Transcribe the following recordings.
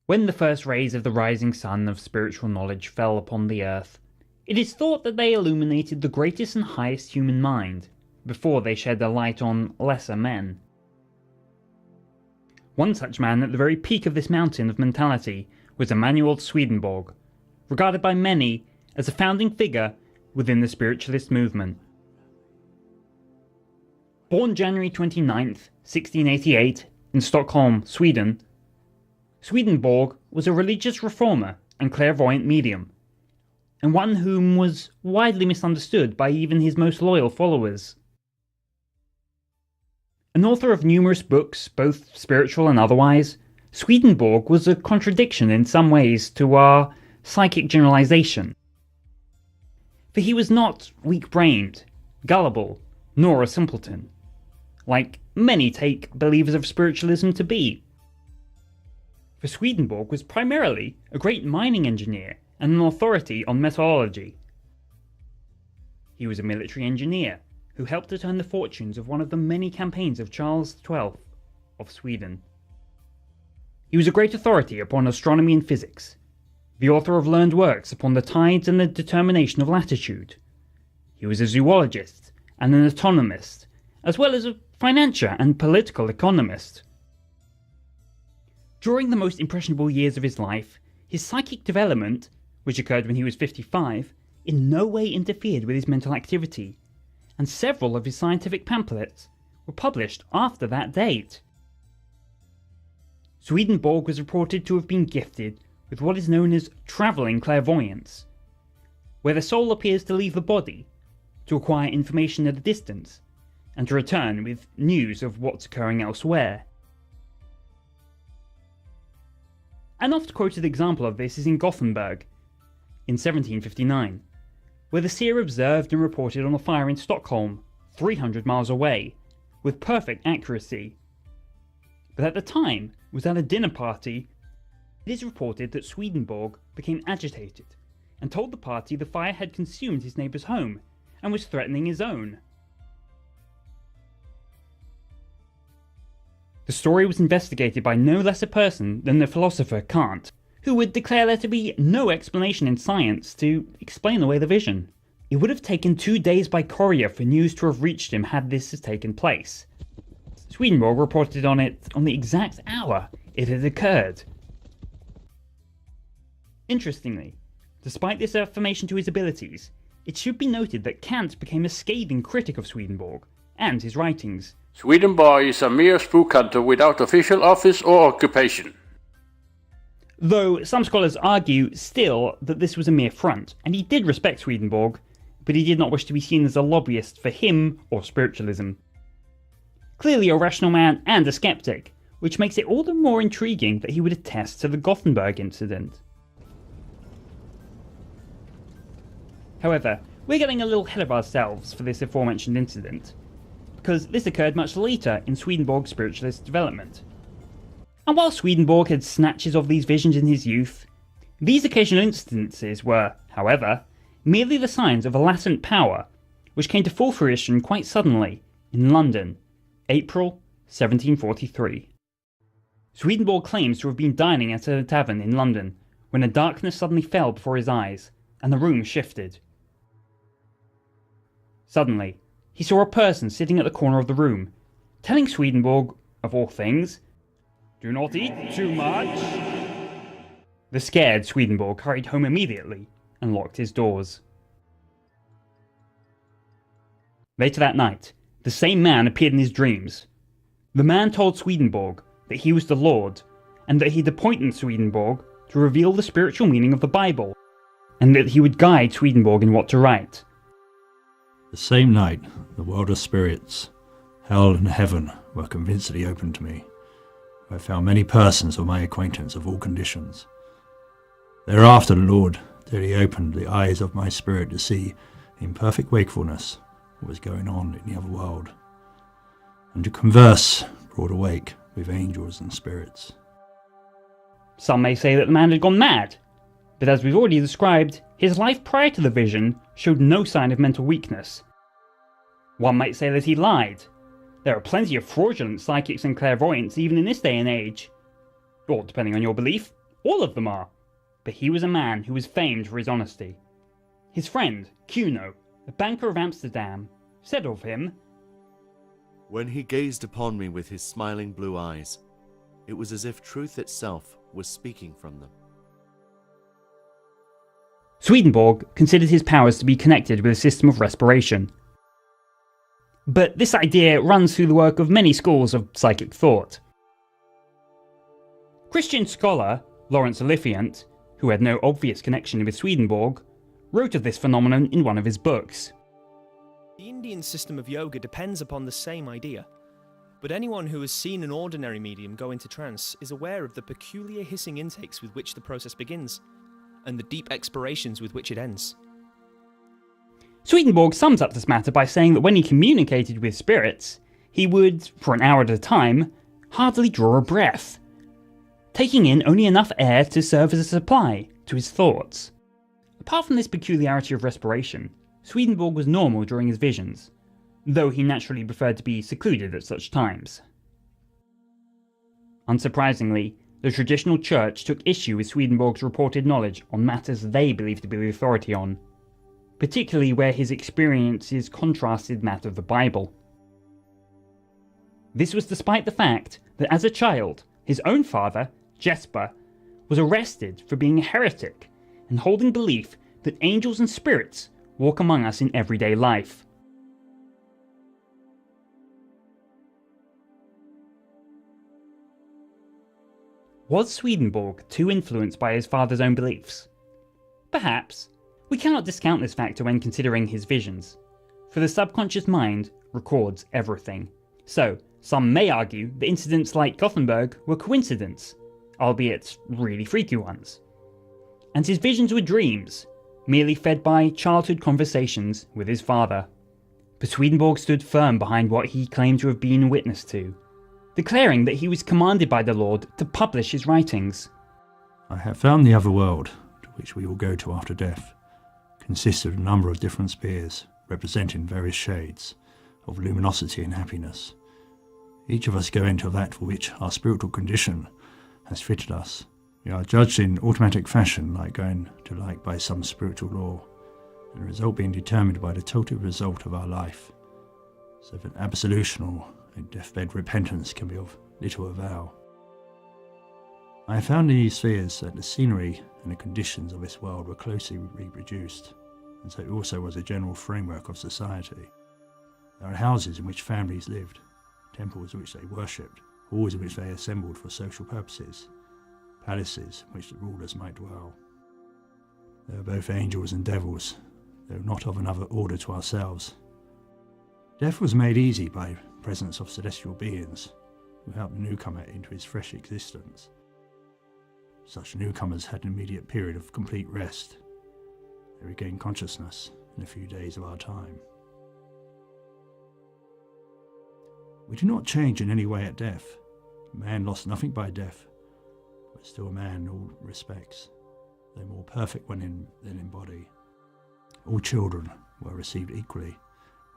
When the first rays of the rising sun of spiritual knowledge fell upon the earth, it is thought that they illuminated the greatest and highest human mind, before they shed their light on lesser men. One such man at the very peak of this mountain of mentality was Emanuel Swedenborg, regarded by many as a founding figure within the spiritualist movement. Born January 29th, 1688, in Stockholm, Sweden, Swedenborg was a religious reformer and clairvoyant medium, and one whom was widely misunderstood by even his most loyal followers. An author of numerous books, both spiritual and otherwise, Swedenborg was a contradiction in some ways to our psychic generalization. For he was not weak-brained, gullible, nor a simpleton, like many take believers of spiritualism to be. For Swedenborg was primarily a great mining engineer and an authority on metallurgy. He was a military engineer who helped to turn the fortunes of one of the many campaigns of Charles XII of Sweden. He was a great authority upon astronomy and physics, the author of learned works upon the tides and the determination of latitude. He was a zoologist and an anatomist, as well as a financier and political economist. During the most impressionable years of his life, his psychic development, which occurred when he was 55, in no way interfered with his mental activity, and several of his scientific pamphlets were published after that date. Swedenborg was reported to have been gifted with what is known as travelling clairvoyance, where the soul appears to leave the body, to acquire information at a distance, and to return with news of what's occurring elsewhere. An oft-quoted example of this is in Gothenburg, in 1759, where the seer observed and reported on a fire in Stockholm, 300 miles away, with perfect accuracy. But at the time, it was at a dinner party. It is reported that Swedenborg became agitated and told the party the fire had consumed his neighbour's home and was threatening his own. The story was investigated by no less a person than the philosopher Kant, who would declare there to be no explanation in science to explain away the vision. It would have taken 2 days by courier for news to have reached him had this taken place. Swedenborg reported on it on the exact hour it had occurred. Interestingly, despite this affirmation to his abilities, it should be noted that Kant became a scathing critic of Swedenborg and his writings. Swedenborg is a mere spook hunter without official office or occupation. Though some scholars argue still that this was a mere front, and he did respect Swedenborg, but he did not wish to be seen as a lobbyist for him or spiritualism. Clearly a rational man and a skeptic, which makes it all the more intriguing that he would attest to the Gothenburg incident. However, we're getting a little ahead of ourselves for this aforementioned incident, because this occurred much later in Swedenborg's spiritualist development. And while Swedenborg had snatches of these visions in his youth, these occasional instances were, however, merely the signs of a latent power, which came to full fruition quite suddenly in London, April 1743. Swedenborg claims to have been dining at a tavern in London when a darkness suddenly fell before his eyes and the room shifted. Suddenly, he saw a person sitting at the corner of the room, telling Swedenborg, of all things, "Do not eat too much." The scared Swedenborg hurried home immediately and locked his doors. Later that night, the same man appeared in his dreams. The man told Swedenborg that he was the Lord, and that he had appointed Swedenborg to reveal the spiritual meaning of the Bible, and that he would guide Swedenborg in what to write. The same night, the world of spirits, hell and heaven were convincingly opened to me. I found many persons of my acquaintance of all conditions. Thereafter the Lord daily opened the eyes of my spirit to see, in perfect wakefulness, what was going on in the other world, and to converse, broad awake, with angels and spirits. Some may say that the man had gone mad, but as we've already described, his life prior to the vision showed no sign of mental weakness. One might say that he lied. There are plenty of fraudulent psychics and clairvoyants even in this day and age. Or, depending on your belief, All of them are. But he was a man who was famed for his honesty. His friend, Kuno, a banker of Amsterdam, said of him, "When he gazed upon me with his smiling blue eyes, it was as if truth itself was speaking from them." Swedenborg considered his powers to be connected with a system of respiration. But this idea runs through the work of many schools of psychic thought. Christian scholar Lawrence Oliphant, who had no obvious connection with Swedenborg, wrote of this phenomenon in one of his books. The Indian system of yoga depends upon the same idea, but anyone who has seen an ordinary medium go into trance is aware of the peculiar hissing intakes with which the process begins, and the deep expirations with which it ends. Swedenborg sums up this matter by saying that when he communicated with spirits, he would, for an hour at a time, hardly draw a breath, taking in only enough air to serve as a supply to his thoughts. Apart from this peculiarity of respiration, Swedenborg was normal during his visions, though he naturally preferred to be secluded at such times. Unsurprisingly, the traditional church took issue with Swedenborg's reported knowledge on matters they believed to be the authority on, particularly where his experiences contrasted that of the Bible. This was despite the fact that as a child, his own father, Jesper, was arrested for being a heretic and holding belief that angels and spirits walk among us in everyday life. Was Swedenborg too influenced by his father's own beliefs? Perhaps. We cannot discount this factor when considering his visions, for the subconscious mind records everything. So, some may argue that incidents like Gothenburg were coincidence, albeit really freaky ones. And his visions were dreams, merely fed by childhood conversations with his father. But Swedenborg stood firm behind what he claimed to have been witness to, declaring that he was commanded by the Lord to publish his writings. I have found the other world, to which we will go to after death, consists of a number of different spheres, representing various shades of luminosity and happiness. Each of us go into that for which our spiritual condition has fitted us. We are judged in automatic fashion, like going to like by some spiritual law, and the result being determined by the total result of our life, so that absolution or a deathbed repentance can be of little avail. I have found in these spheres that the scenery and the conditions of this world were closely reproduced, and so also was a general framework of society. There are houses in which families lived, temples in which they worshipped, halls in which they assembled for social purposes, palaces in which the rulers might dwell. There are both angels and devils, though not of another order to ourselves. Death was made easy by the presence of celestial beings who helped the newcomer into his fresh existence. Such newcomers had an immediate period of complete rest. They regained consciousness in a few days of our time. We do not change in any way at death. Man lost nothing by death, but still a man in all respects, though more perfect than in body. All children were received equally,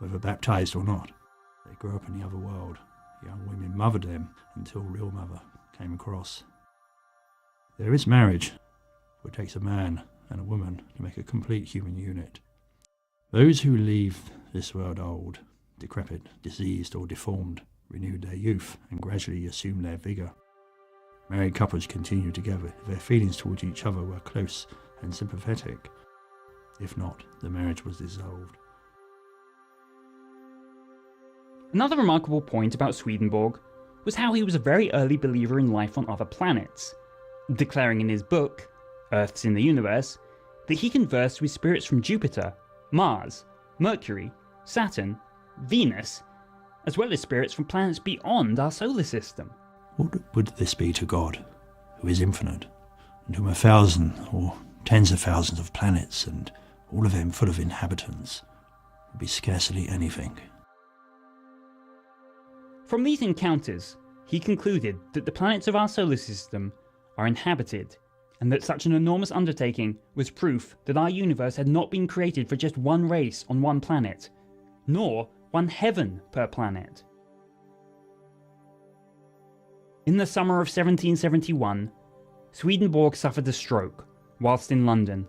whether baptized or not. They grew up in the other world. Young women mothered them until real mother came across. There is marriage, for it takes a man and a woman to make a complete human unit. Those who leave this world old, decrepit, diseased or deformed, renewed their youth and gradually assumed their vigour. Married couples continued together if their feelings towards each other were close and sympathetic. If not, the marriage was dissolved. Another remarkable point about Swedenborg was how he was a very early believer in life on other planets, declaring in his book, Earths in the Universe, that he conversed with spirits from Jupiter, Mars, Mercury, Saturn, Venus, as well as spirits from planets beyond our solar system. What would this be to God, who is infinite, and whom 1,000 or tens of thousands of planets, and all of them full of inhabitants, would be scarcely anything? From these encounters, he concluded that the planets of our solar system are inhabited, and that such an enormous undertaking was proof that our universe had not been created for just one race on one planet, nor one heaven per planet. In the summer of 1771, Swedenborg suffered a stroke whilst in London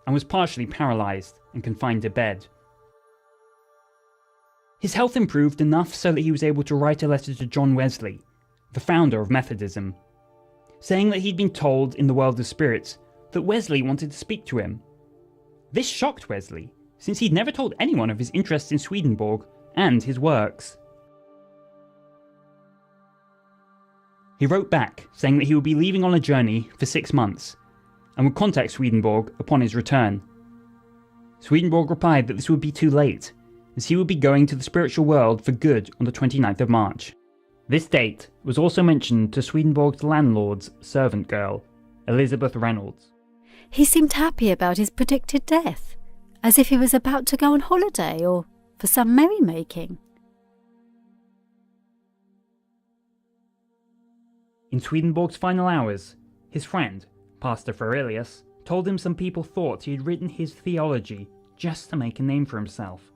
and was partially paralysed and confined to bed. His health improved enough so that he was able to write a letter to John Wesley, the founder of Methodism, saying that he'd been told in the world of spirits that Wesley wanted to speak to him. This shocked Wesley, since he'd never told anyone of his interest in Swedenborg and his works. He wrote back saying that he would be leaving on a journey for 6 months and would contact Swedenborg upon his return. Swedenborg replied that this would be too late, as he would be going to the spiritual world for good on the 29th of March. This date was also mentioned to Swedenborg's landlord's servant girl, Elizabeth Reynolds. He seemed happy about his predicted death, as if he was about to go on holiday or for some merrymaking. In Swedenborg's final hours, his friend, Pastor Ferelius, told him some people thought he had written his Theology just to make a name for himself,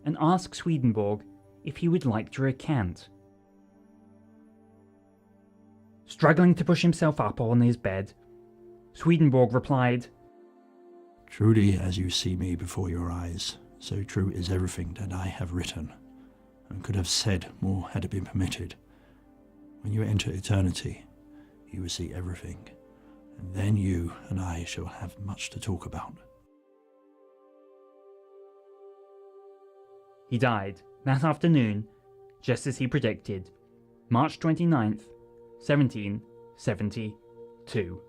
and asked Swedenborg if he would like to recant. Struggling to push himself up on his bed, Swedenborg replied, "Truly as you see me before your eyes, so true is everything that I have written, and could have said more had it been permitted. When you enter eternity, you will see everything, and then you and I shall have much to talk about." He died that afternoon, just as he predicted, March 29th, 1772.